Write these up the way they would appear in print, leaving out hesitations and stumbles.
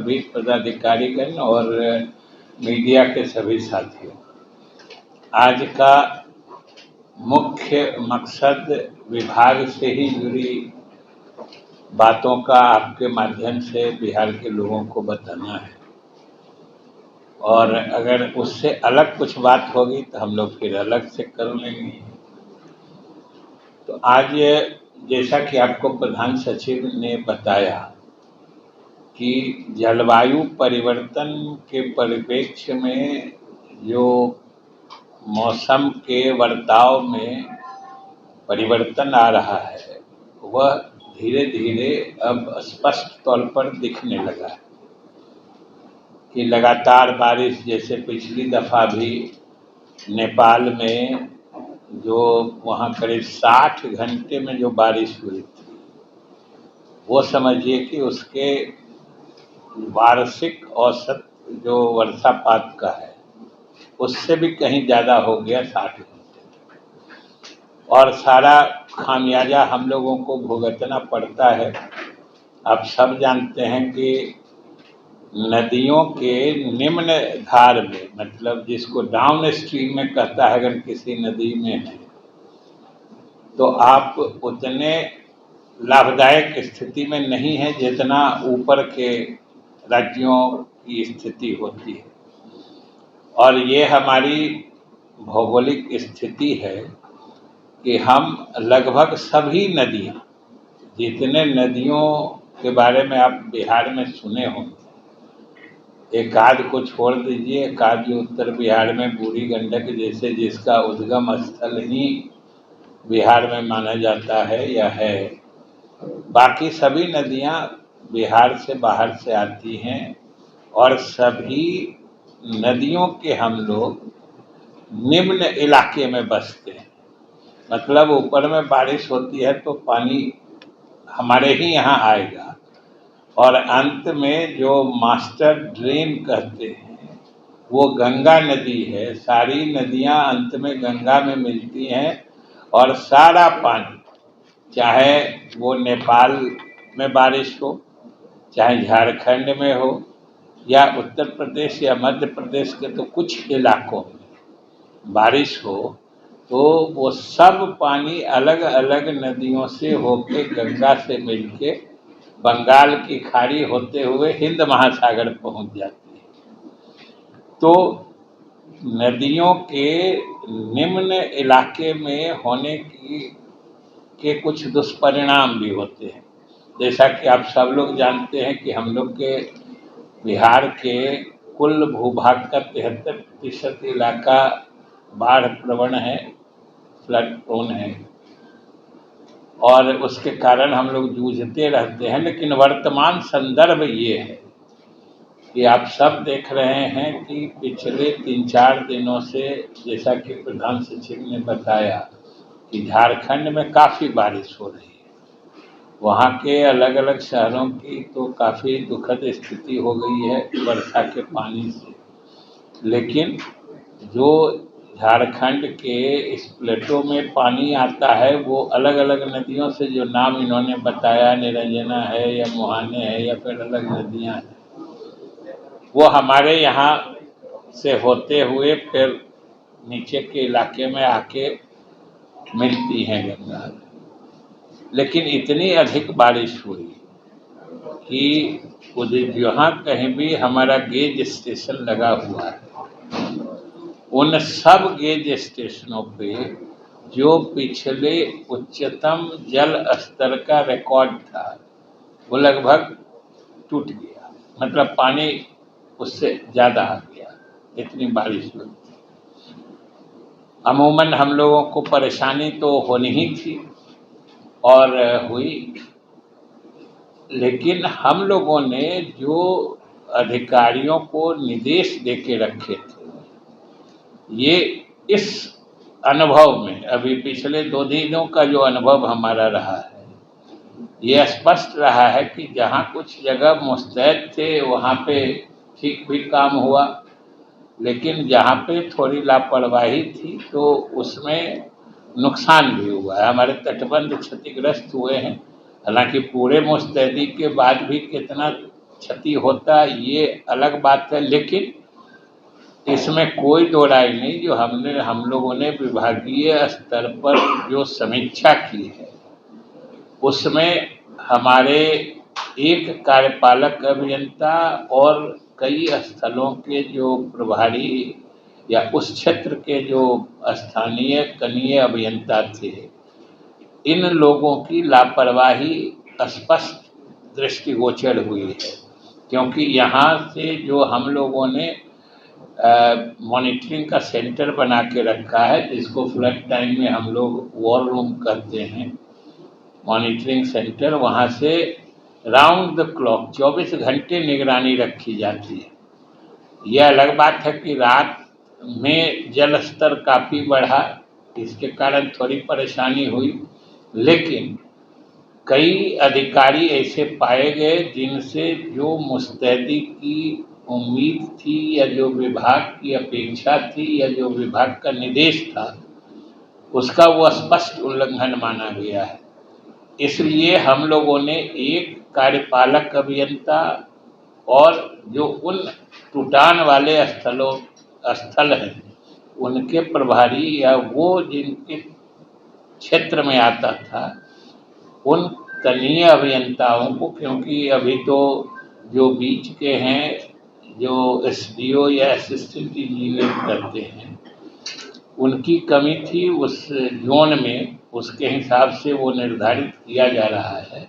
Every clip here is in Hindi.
सभी पदाधिकारीगण और मीडिया के सभी साथियों, आज का मुख्य मकसद विभाग से ही जुड़ी बातों का आपके माध्यम से बिहार के लोगों को बताना है, और अगर उससे अलग कुछ बात होगी तो हम लोग फिर अलग से कर लेंगे। तो आज जैसा कि आपको प्रधान सचिव ने बताया कि जलवायु परिवर्तन के परिप्रेक्ष्य में जो मौसम के बर्ताव में परिवर्तन आ रहा है वह धीरे धीरे अब स्पष्ट तौर पर दिखने लगा है कि लगातार बारिश, जैसे पिछली दफ़ा भी नेपाल में जो वहाँ करीब 60 घंटे में जो बारिश हुई थी, वो समझिए कि उसके वार्षिक औसत जो वर्षापात का है उससे भी कहीं ज़्यादा हो गया 60 घंटे, और सारा खामियाजा हम लोगों को भुगतना पड़ता है। आप सब जानते हैं कि नदियों के निम्न धार में, मतलब जिसको डाउन स्ट्रीम में कहता है, अगर किसी नदी में है तो आप उतने लाभदायक स्थिति में नहीं है जितना ऊपर के राज्यों की स्थिति होती है। और ये हमारी भौगोलिक स्थिति है कि हम लगभग सभी नदियाँ, जितने नदियों के बारे में आप बिहार में सुने होंगे, एक आध को छोड़ दीजिए, एक आध जो उत्तर बिहार में बूढ़ी गंडक जैसे जिसका उद्गम स्थल ही बिहार में माना जाता है या है, बाकी सभी नदियाँ बिहार से बाहर से आती हैं, और सभी नदियों के हम लोग निम्न इलाके में बसते हैं। मतलब ऊपर में बारिश होती है तो पानी हमारे ही यहाँ आएगा, और अंत में जो मास्टर ड्रेन कहते हैं वो गंगा नदी है। सारी नदियाँ अंत में गंगा में मिलती हैं, और सारा पानी, चाहे वो नेपाल में बारिश हो, चाहे झारखंड में हो, या उत्तर प्रदेश या मध्य प्रदेश के तो कुछ इलाकों में बारिश हो, तो वो सब पानी अलग अलग नदियों से होके गंगा से मिलके बंगाल की खाड़ी होते हुए हिंद महासागर पहुंच जाती है। तो नदियों के निम्न इलाके में होने के कुछ दुष्परिणाम भी होते हैं। जैसा कि आप सब लोग जानते हैं कि हम लोग के बिहार के कुल भूभाग का 73% इलाका बाढ़ प्रवण है, फ्लड प्रोन है, और उसके कारण हम लोग जूझते रहते हैं। लेकिन वर्तमान संदर्भ ये है कि आप सब देख रहे हैं कि पिछले 3-4 दिनों से, जैसा कि प्रधान सचिव ने बताया, कि झारखंड में काफ़ी बारिश हो रही है। वहाँ के अलग अलग शहरों की तो काफ़ी दुखद स्थिति हो गई है वर्षा के पानी से। लेकिन जो झारखंड के इस प्लेटों में पानी आता है वो अलग अलग नदियों से, जो नाम इन्होंने बताया, निरंजना है या मुहाने है या फिर अलग नदियाँ हैं, वो हमारे यहाँ से होते हुए फिर नीचे के इलाके में आके मिलती हैं गंगा। लेकिन इतनी अधिक बारिश हुई कि जहाँ कहीं भी हमारा गेज स्टेशन लगा हुआ है, उन सब गेज स्टेशनों पे जो पिछले उच्चतम जल स्तर का रिकॉर्ड था वो लगभग टूट गया। मतलब पानी उससे ज़्यादा आ गया, इतनी बारिश हुई। अमूमन हम लोगों को परेशानी तो होनी ही थी और हुई, लेकिन हम लोगों ने जो अधिकारियों को निर्देश दे के रखे थे, ये इस अनुभव में, अभी पिछले 2 दिनों का जो अनुभव हमारा रहा है, ये स्पष्ट रहा है कि जहाँ कुछ जगह मुस्तैद थे वहाँ पे ठीक भी काम हुआ, लेकिन जहाँ पे थोड़ी लापरवाही थी तो उसमें नुकसान भी हुआ है। हमारे तटबंध क्षतिग्रस्त हुए हैं। हालांकि पूरे मुस्तैदी के बाद भी कितना क्षति होता है ये अलग बात है, लेकिन इसमें कोई दो राय नहीं। जो हम लोगों ने विभागीय स्तर पर जो समीक्षा की है उसमें हमारे एक कार्यपालक अभियंता और कई स्थलों के जो प्रभारी या उस क्षेत्र के जो स्थानीय कनीय अभियंता थे, इन लोगों की लापरवाही स्पष्ट दृष्टिगोचर हुई है। क्योंकि यहाँ से जो हम लोगों ने मॉनिटरिंग का सेंटर बना के रखा है, जिसको फ्लड टाइम में हम लोग वॉर रूम कहते हैं, मॉनिटरिंग सेंटर, वहाँ से राउंड द क्लॉक 24 घंटे निगरानी रखी जाती है। यह अलग बात है कि रात में जल स्तर काफ़ी बढ़ा, इसके कारण थोड़ी परेशानी हुई, लेकिन कई अधिकारी ऐसे पाए गए जिनसे जो मुस्तैदी की उम्मीद थी या जो विभाग की अपेक्षा थी या जो विभाग का निर्देश था, उसका वो स्पष्ट उल्लंघन माना गया है। इसलिए हम लोगों ने एक कार्यपालक अभियंता और जो उन टूटान वाले स्थल हैं उनके प्रभारी या वो जिनके क्षेत्र में आता था उन कनीय अभियंताओं को, क्योंकि अभी तो जो बीच के हैं जो एसडीओ या असिस्टेंट इंजीनियर करते हैं उनकी कमी थी उस जोन में, उसके हिसाब से वो निर्धारित किया जा रहा है।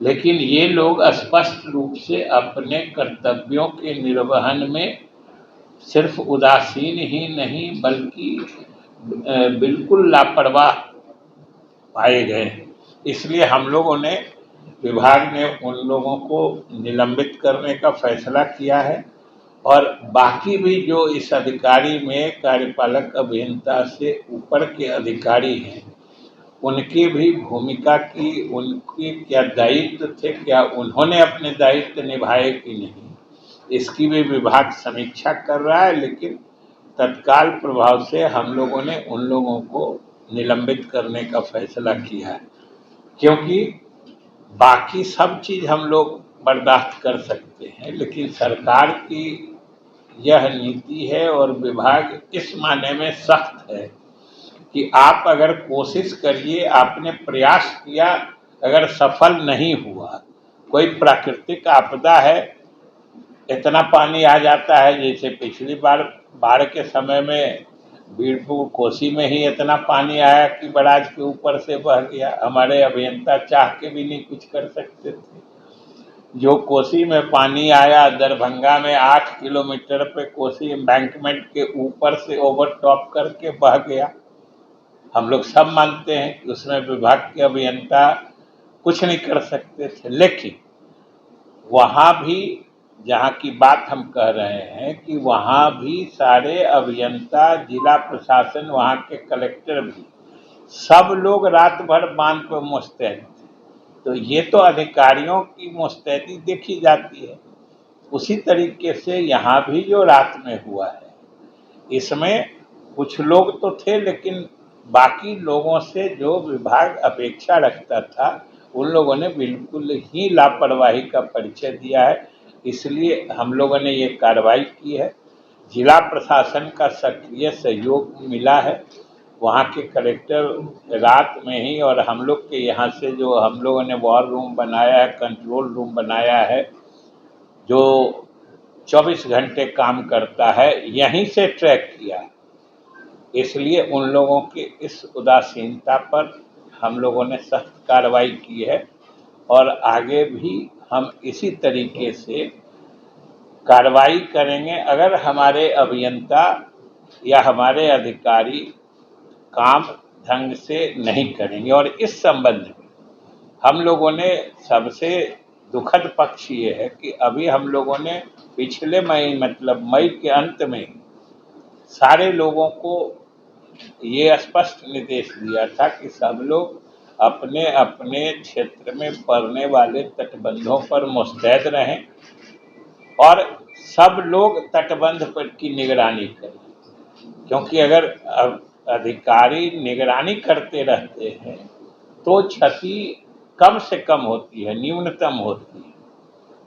लेकिन ये लोग स्पष्ट रूप से अपने कर्तव्यों के निर्वहन में सिर्फ उदासीन ही नहीं बल्कि बिल्कुल लापरवाह पाए गए। इसलिए हम लोगों ने, विभाग ने उन लोगों को निलंबित करने का फैसला किया है और बाकी भी जो इस अधिकारी में कार्यपालक अभियंता से ऊपर के अधिकारी हैं उनकी भी भूमिका की, उनके क्या दायित्व थे, क्या उन्होंने अपने दायित्व निभाए कि नहीं, इसकी भी विभाग समीक्षा कर रहा है। लेकिन तत्काल प्रभाव से हम लोगों ने उन लोगों को निलंबित करने का फैसला किया है, क्योंकि बाकी सब चीज़ हम लोग बर्दाश्त कर सकते हैं, लेकिन सरकार की यह नीति है और विभाग इस माने में सख्त है कि आप अगर कोशिश करिए, आपने प्रयास किया, अगर सफल नहीं हुआ, कोई प्राकृतिक आपदा है, इतना पानी आ जाता है, जैसे पिछली बार बाढ़ के समय में बीरपुर कोसी में ही इतना पानी आया कि बराज के ऊपर से बह गया, हमारे अभियंता चाह के भी नहीं कुछ कर सकते थे। जो कोसी में पानी आया, दरभंगा में 8 किलोमीटर पे कोसी एम्बैंकमेंट के ऊपर से ओवरटॉप करके बह गया। हम लोग सब मानते हैं कि उसमें विभाग के अभियंता कुछ नहीं कर सकते थे, लेकिन वहाँ भी जहाँ की बात हम कह रहे हैं कि वहाँ भी सारे अभियंता, जिला प्रशासन, वहाँ के कलेक्टर भी, सब लोग रात भर बांध पर मुस्तैद थे। तो ये तो अधिकारियों की मुस्तैदी देखी जाती है, उसी तरीके से यहाँ भी जो रात में हुआ है इसमें कुछ लोग तो थे, लेकिन बाकी लोगों से जो विभाग अपेक्षा रखता था उन लोगों ने बिल्कुल ही लापरवाही का परिचय दिया है। इसलिए हम लोगों ने ये कार्रवाई की है। जिला प्रशासन का सक्रिय सहयोग मिला है, वहाँ के कलेक्टर रात में ही, और हम लोग के यहाँ से जो हम लोगों ने वॉर रूम बनाया है, कंट्रोल रूम बनाया है, जो 24 घंटे काम करता है, यहीं से ट्रैक किया है। इसलिए उन लोगों की इस उदासीनता पर हम लोगों ने सख्त कार्रवाई की है और आगे भी हम इसी तरीके से कार्रवाई करेंगे अगर हमारे अभियंता या हमारे अधिकारी काम ढंग से नहीं करेंगे। और इस संबंध में हम लोगों ने, सबसे दुखद पक्ष ये है कि अभी हम लोगों ने पिछले मई के अंत में सारे लोगों को ये स्पष्ट निर्देश दिया था कि सब लोग अपने अपने क्षेत्र में पड़ने वाले तटबंधों पर मुस्तैद रहें और सब लोग तटबंध पर की निगरानी करें, क्योंकि अगर अधिकारी निगरानी करते रहते हैं तो क्षति कम से कम होती है, न्यूनतम होती है।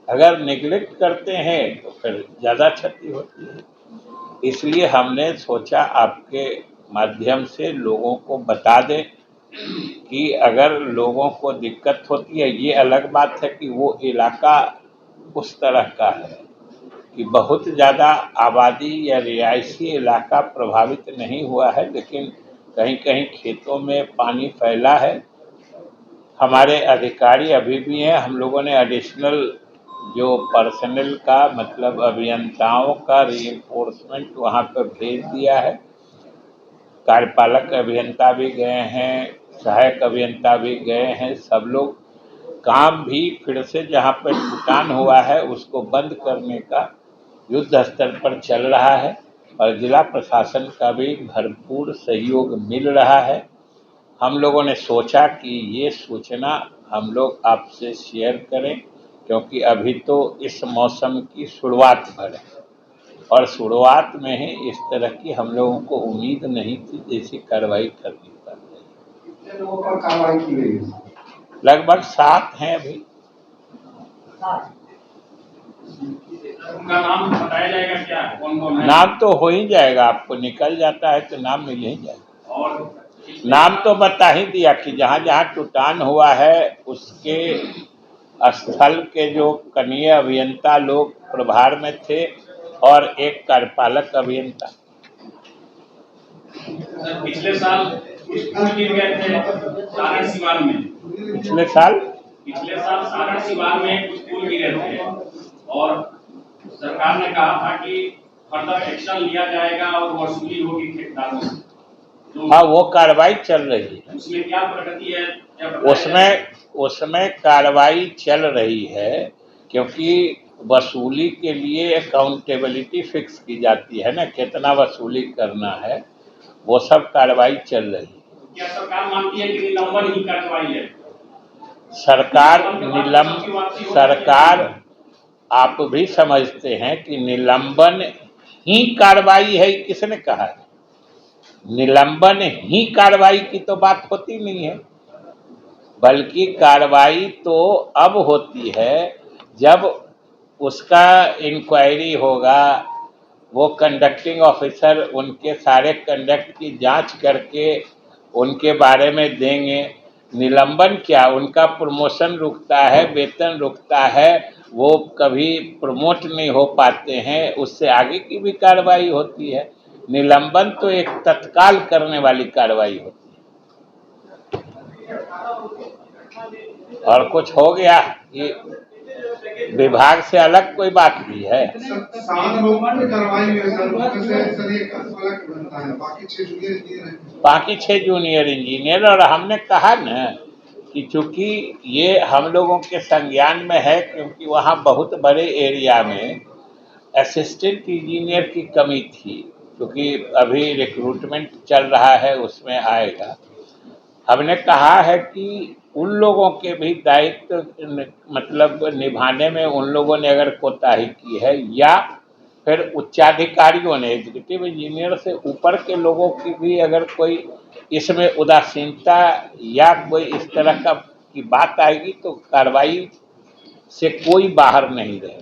अगर निगलेक्ट करते हैं तो फिर ज़्यादा क्षति होती है। इसलिए हमने सोचा आपके माध्यम से लोगों को बता दें कि अगर लोगों को दिक्कत होती है, ये अलग बात है कि वो इलाका उस तरह का है कि बहुत ज़्यादा आबादी या रिहायशी इलाका प्रभावित नहीं हुआ है, लेकिन कहीं-कहीं खेतों में पानी फैला है। हमारे अधिकारी अभी भी हैं, हम लोगों ने एडिशनल जो पर्सनल का मतलब अभियंताओं का रीइंफोर्समेंट वहाँ पर भेज दिया है। कार्यपालक अभियंता भी गए हैं, सहायक अभियंता भी गए हैं, सब लोग काम भी फिर से जहाँ पर टूटान हुआ है उसको बंद करने का युद्ध स्तर पर चल रहा है और जिला प्रशासन का भी भरपूर सहयोग मिल रहा है। हम लोगों ने सोचा कि ये सूचना हम लोग आपसे शेयर करें, क्योंकि अभी तो इस मौसम की शुरुआत भर है और शुरुआत में ही इस तरह की हम लोगों को उम्मीद नहीं थी जैसी कार्रवाई करनी पड़ रही। कितने लोगों पर कार्रवाई की गई है? लगभग 7 हैं अभी। उनका नाम बताया जाएगा क्या, कौन कौन है? नाम तो हो ही जाएगा, आपको निकल जाता है तो नाम मिल ही जाएगा। और नाम तो बता ही दिया कि जहाँ जहाँ टूटान हुआ है उसके स्थल के जो कनीय अभियंता लोग प्रभार में थे और एक कार्यपालक अभियंता। सर, पिछले साल कुछ पुल गिर गए थे सारण सीवान में। पिछले साल सारण सीवान में कुछ पुल गिरे थे और सरकार ने कहा था कि फर्दर एक्शन लिया जाएगा और वसूली होगी ठेकेदारों से। तो हाँ, वो कार्रवाई चल रही है। उसमें क्या प्रगति है, क्या बताया जाएगा? उसमें कार्रवाई चल रही है, क्योंकि वसूली के लिए अकाउंटेबिलिटी फिक्स की जाती है ना, कितना वसूली करना है, वो सब कार्रवाई चल रही है। क्या सरकार मानती है कि निलंबन ही कार्रवाई है? सरकार आप भी समझते हैं कि निलंबन ही कार्रवाई है, किसने कहा है? निलंबन ही कार्रवाई की तो बात होती नहीं है, बल्कि कार्रवाई तो अब होती है जब उसका इंक्वायरी होगा, वो कंडक्टिंग ऑफिसर उनके सारे कंडक्ट की जांच करके उनके बारे में देंगे। निलंबन क्या, उनका प्रमोशन रुकता है, वेतन रुकता है, वो कभी प्रमोट नहीं हो पाते हैं, उससे आगे की भी कार्रवाई होती है। निलंबन तो एक तत्काल करने वाली कार्रवाई होती है। और कुछ हो गया कि विभाग से अलग कोई बात भी है। बाकी 6 जूनियर इंजीनियर, और हमने कहा न कि चूंकि ये हम लोगों के संज्ञान में है, क्योंकि वहाँ बहुत बड़े एरिया में असिस्टेंट इंजीनियर की कमी थी, क्योंकि अभी रिक्रूटमेंट चल रहा है, उसमें आएगा। हमने कहा है कि उन लोगों के भी दायित्व मतलब निभाने में उन लोगों ने अगर कोताही की है, या फिर उच्चाधिकारियों ने, एग्जीक्यूटिव इंजीनियर से ऊपर के लोगों की भी अगर कोई इसमें उदासीनता या कोई इस तरह का की बात आएगी तो कार्रवाई से कोई बाहर नहीं रहेगा।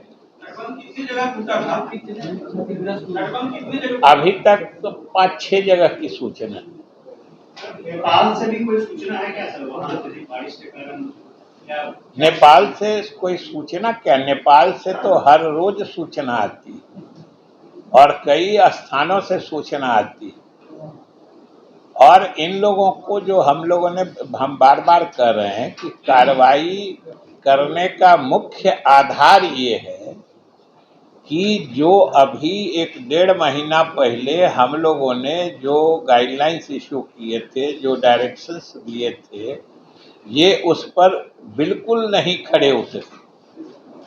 अभी तक तो 5-6 जगह की सूचना। नेपाल से भी कोई सूचना है क्या सर? वहाँ बारिश के कारण नेपाल से कोई सूचना क्या, नेपाल से तो हर रोज सूचना आती है और कई स्थानों से सूचना आती है। और इन लोगों को जो हम लोगों ने, हम बार बार कह रहे हैं कि कार्रवाई करने का मुख्य आधार ये है कि जो अभी 1-1.5 महीना पहले हम लोगों ने जो गाइडलाइंस इशू किए थे, जो डायरेक्शंस दिए थे, ये उस पर बिल्कुल नहीं खड़े उतरे।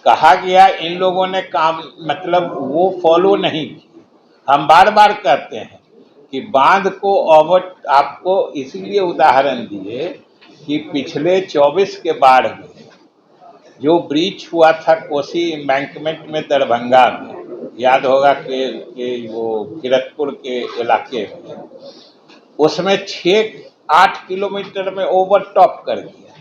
कहा गया इन लोगों ने काम मतलब वो फॉलो नहीं किए। हम बार बार कहते हैं कि बांध को ओवर, आपको इसीलिए उदाहरण दिए कि पिछले 24 के बाढ़ में जो ब्रीच हुआ था कोसी एम्बैंकमेंट में दरभंगा में, याद होगा कि वो किरतपुर के इलाके में, उसमें 6-8 किलोमीटर में ओवर टॉप कर दिया।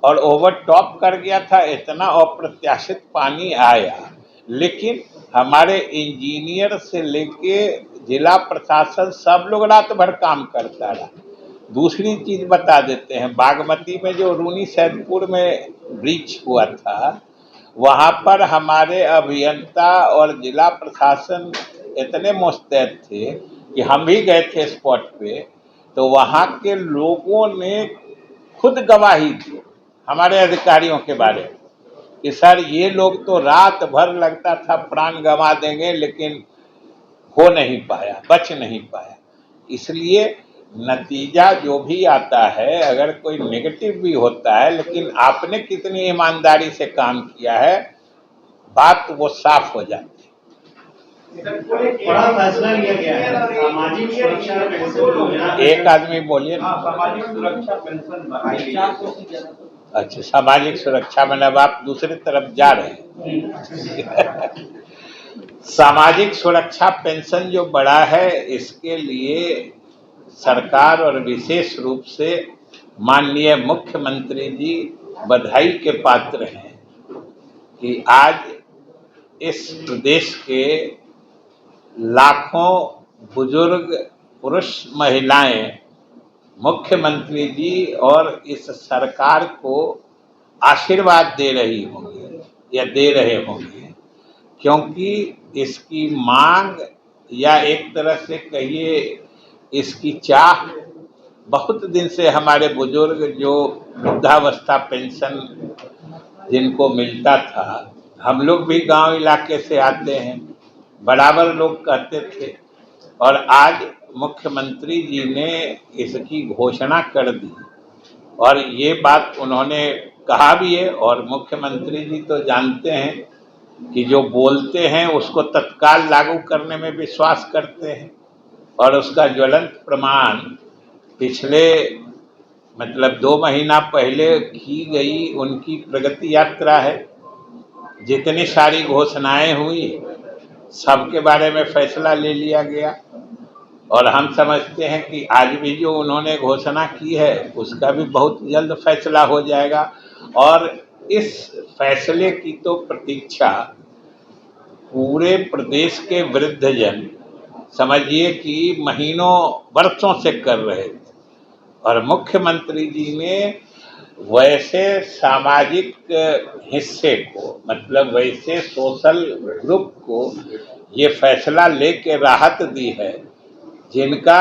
और ओवर टॉप कर गया था, इतना अप्रत्याशित पानी आया, लेकिन हमारे इंजीनियर से लेके जिला प्रशासन सब लोग रात भर काम करता रहा। दूसरी चीज बता देते हैं, बागमती में जो रूनी सैदपुर में ब्रीच हुआ था, वहां पर हमारे अभियंता और जिला प्रशासन इतने मुस्तैद थे कि हम भी गए थे स्पॉट पे, तो वहां के लोगों ने खुद गवाही दी हमारे अधिकारियों के बारे में कि सर ये लोग तो रात भर लगता था प्राण गंवा देंगे, लेकिन हो नहीं पाया, बच नहीं पाया। इसलिए नतीजा जो भी आता है, अगर कोई नेगेटिव भी होता है, लेकिन आपने कितनी ईमानदारी से काम किया है, बात वो साफ हो जाती बड़ा फैसला लिया गया है सामाजिक सुरक्षा पेंशन योजना। है। एक आदमी बोलिए ना। सामाजिक सुरक्षा पेंशन बढ़ाई गई है। अच्छा, सामाजिक सुरक्षा मतलब आप दूसरी तरफ जा रहे हैं। सामाजिक सुरक्षा पेंशन जो बढ़ा है, इसके लिए सरकार और विशेष रूप से माननीय मुख्यमंत्री जी बधाई के पात्र हैं कि आज इस प्रदेश के लाखों बुजुर्ग पुरुष महिलाएं मुख्यमंत्री जी और इस सरकार को आशीर्वाद दे रही होंगी या दे रहे होंगे, क्योंकि इसकी मांग या एक तरह से कहिए इसकी चाह बहुत दिन से हमारे बुजुर्ग जो वृद्धावस्था पेंशन जिनको मिलता था, हम लोग भी गांव इलाके से आते हैं, बराबर लोग कहते थे, और आज मुख्यमंत्री जी ने इसकी घोषणा कर दी। और ये बात उन्होंने कहा भी है, और मुख्यमंत्री जी तो जानते हैं कि जो बोलते हैं उसको तत्काल लागू करने में विश्वास करते हैं, और उसका ज्वलंत प्रमाण पिछले मतलब 2 महीना पहले की गई उनकी प्रगति यात्रा है। जितनी सारी घोषणाएं हुई सबके बारे में फैसला ले लिया गया, और हम समझते हैं कि आज भी जो उन्होंने घोषणा की है उसका भी बहुत जल्द फैसला हो जाएगा। और इस फैसले की तो प्रतीक्षा पूरे प्रदेश के वृद्धजन समझिए कि महीनों वर्षों से कर रहे थे, और मुख्यमंत्री जी ने वैसे सामाजिक हिस्से को मतलब वैसे सोशल ग्रुप को ये फैसला लेके राहत दी है जिनका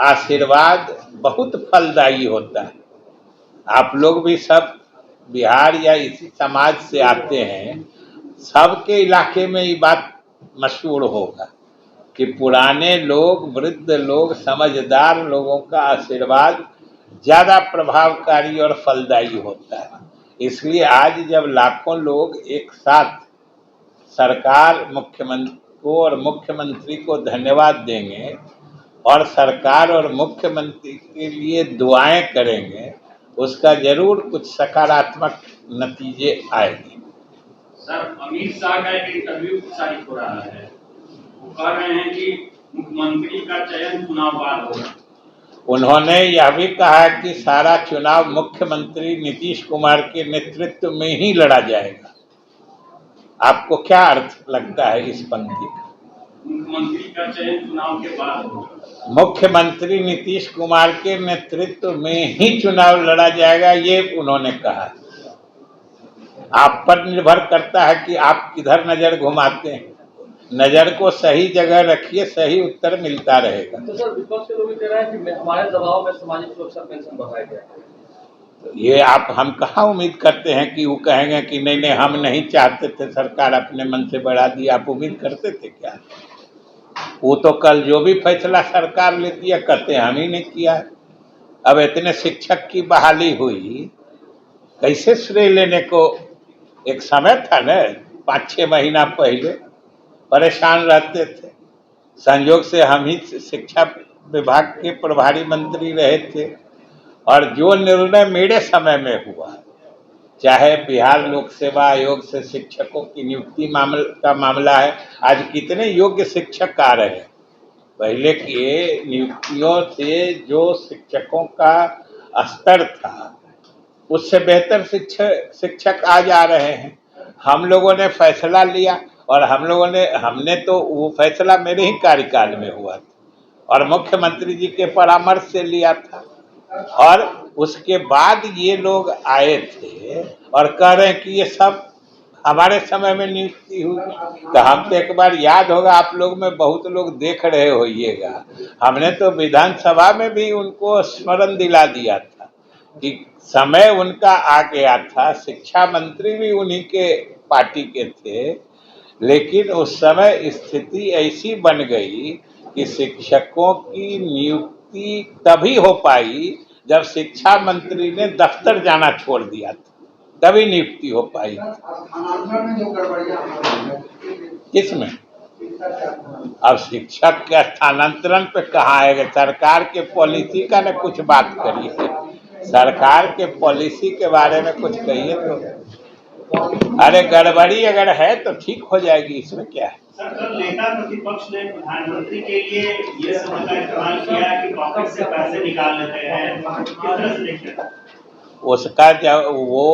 आशीर्वाद बहुत फलदायी होता है। आप लोग भी सब बिहार या इसी समाज से आते हैं, सबके इलाके में ये बात मशहूर होगा कि पुराने लोग, वृद्ध लोग, समझदार लोगों का आशीर्वाद ज़्यादा प्रभावकारी और फलदायी होता है। इसलिए आज जब लाखों लोग एक साथ सरकार मुख्यमंत्री को और मुख्यमंत्री को धन्यवाद देंगे और सरकार और मुख्यमंत्री के लिए दुआएं करेंगे, उसका जरूर कुछ सकारात्मक नतीजे आएंगे। सर, अमित शाह का एक इंटरव्यू प्रसारित हो रहा है, वो कह रहे हैं कि मुख्यमंत्री का चयन चुनाव बाद होगा। उन्होंने यह भी कहा कि सारा चुनाव मुख्यमंत्री नीतीश कुमार के नेतृत्व में ही लड़ा जाएगा। आपको क्या अर्थ लगता है इस पंक्ति का? मुख्यमंत्री का चयन चुनाव के बाद होगा। मुख्यमंत्री नीतीश कुमार के नेतृत्व में ही चुनाव लड़ा जाएगा, ये उन्होंने कहा। आप पर निर्भर करता है कि आप किधर नजर घुमाते हैं। नजर को सही जगह रखिए, सही उत्तर मिलता रहेगा। तो सर, विपक्ष के लोग कह रहे हैं कि हमारे दबाव में सामाजिक सुरक्षा पेंशन बढ़ाया गया। ये आप हम कहाँ उम्मीद करते हैं कि वो कहेंगे कि नहीं नहीं हम नहीं चाहते थे, सरकार अपने मन से बढ़ा दी। आप उम्मीद करते थे क्या? वो तो कल जो भी फैसला सरकार लेती है कहते हैं हम ही ने किया है। अब इतने शिक्षक की बहाली हुई, कैसे श्रेय लेने को एक समय था न, 5-6 महीना पहले परेशान रहते थे। संयोग से हम ही शिक्षा विभाग के प्रभारी मंत्री रहे थे, और जो निर्णय मेरे समय में हुआ, चाहे बिहार लोक सेवा आयोग से शिक्षकों की नियुक्ति का मामला है, आज कितने योग्य शिक्षक आ रहे हैं। पहले की नियुक्तियों से जो शिक्षकों का स्तर था उससे बेहतर शिक्षक आ जा रहे हैं। हम लोगों ने फैसला लिया और हमने तो वो फैसला मेरे ही कार्यकाल में हुआ था और मुख्यमंत्री जी के परामर्श से लिया था। और उसके बाद ये लोग आए थे और कह रहे हैं कि ये सब हमारे समय में नियुक्ति हुई। तो हम तो एक बार याद होगा, आप लोग में बहुत लोग देख रहे होइएगा, हमने तो विधानसभा में भी उनको स्मरण दिला दिया था कि समय उनका आ गया था। शिक्षा मंत्री भी उन्हीं के पार्टी के थे, लेकिन उस समय स्थिति ऐसी बन गई कि शिक्षकों की नियुक्ति तभी हो पाई जब शिक्षा मंत्री ने दफ्तर जाना छोड़ दिया था, तभी नियुक्ति हो पाई। स्थानांतरण में जो गड़बड़ियां हुई हैं, किसमें? इसका क्या था? अब शिक्षक के स्थानांतरण पे कहाँ आएगा? सरकार के पॉलिसी का न कुछ बात करिए, सरकार के पॉलिसी के बारे में कुछ कहिए तो। अरे गड़बड़ी अगर है तो ठीक हो जाएगी, इसमें क्या है? सर, कल नेता प्रतिपक्ष ने प्रधानमंत्री के लिए ये शब्द का इस्तेमाल किया कि पॉकेट से पैसे निकाल लेते हैं, किस तरह से देखते हैं? उसका जब वो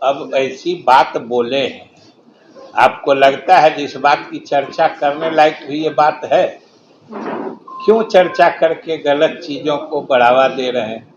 अब ऐसी बात बोले हैं, आपको लगता है जिस बात की चर्चा करने लायक भी ये बात है? क्यों चर्चा करके गलत चीजों को बढ़ावा दे रहे हैं?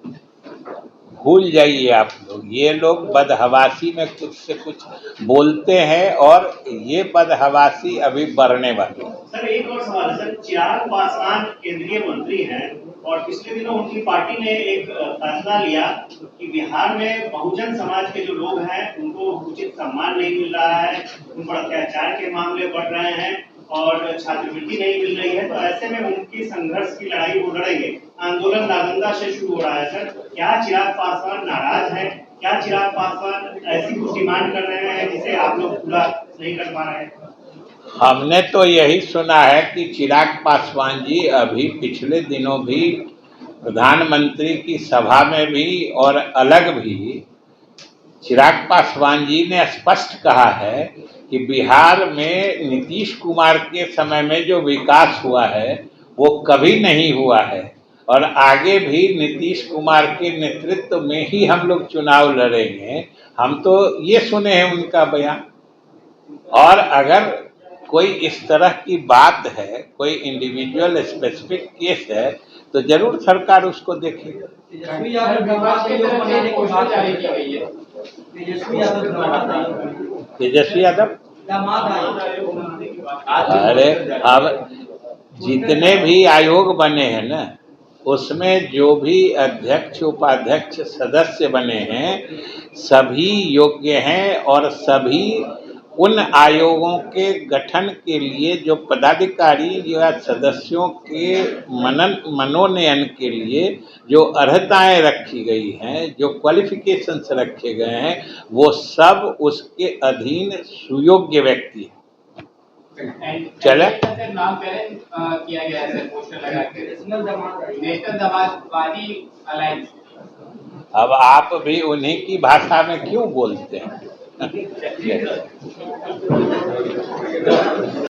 भूल जाइए आप लोग, ये लोग बदहवासी में कुछ से कुछ बोलते हैं और ये बदहवासी अभी बढ़ने वाली है। सर, एक और सवाल है सर, चिराग पासवान केंद्रीय मंत्री हैं और पिछले दिनों उनकी पार्टी ने एक फैसला लिया कि बिहार में बहुजन समाज के जो लोग हैं उनको उचित सम्मान नहीं मिल रहा है, उन पर अत्याचार के मामले बढ़ रहे हैं और छात्रवृत्ति नहीं मिल रही है। तो ऐसे में उनकी संघर्ष की लड़ाई वो लड़ेंगे। आंदोलन नालंदा से शुरू हो रहा है सर, क्या चिराग पासवान नाराज है? क्या चिराग पासवान ऐसी कुछ डिमांड कर रहे हैं जिसे आप लोग पूरा नहीं कर पा रहे हैं? हमने तो यही सुना है कि चिराग पासवान जी अभी पिछले दिनों भी प्रधानमंत्री की सभा में भी और अलग भी चिराग पासवान जी ने स्पष्ट कहा है कि बिहार में नीतीश कुमार के समय में जो विकास हुआ है वो कभी नहीं हुआ है और आगे भी नीतीश कुमार के नेतृत्व में ही हम लोग चुनाव लड़ेंगे। हम तो ये सुने हैं उनका बयान। और अगर कोई इस तरह की बात है, कोई इंडिविजुअल स्पेसिफिक केस है, तो जरूर सरकार उसको देखेगी। तेजस्वी यादव दामाद के योग बनाने की बात जारी की गई है। तेजस्वी यादव दामाद आए। अरे अब जितने भी आयोग बने हैं ना, उसमें जो भी अध्यक्ष उपाध्यक्ष सदस्य बने हैं सभी योग्य हैं और सभी उन आयोगों के गठन के लिए जो पदाधिकारी या सदस्यों के मनोनयन के लिए जो अर्हताएं रखी गई हैं, जो क्वालिफिकेशंस रखे गए हैं, वो सब उसके अधीन सुयोग्य व्यक्ति हैं। चले नाम किया गया है पोस्टर लगा के नेशनल समाजवादी अलायंस। अब आप भी उन्हीं की भाषा में क्यों बोलते हैं?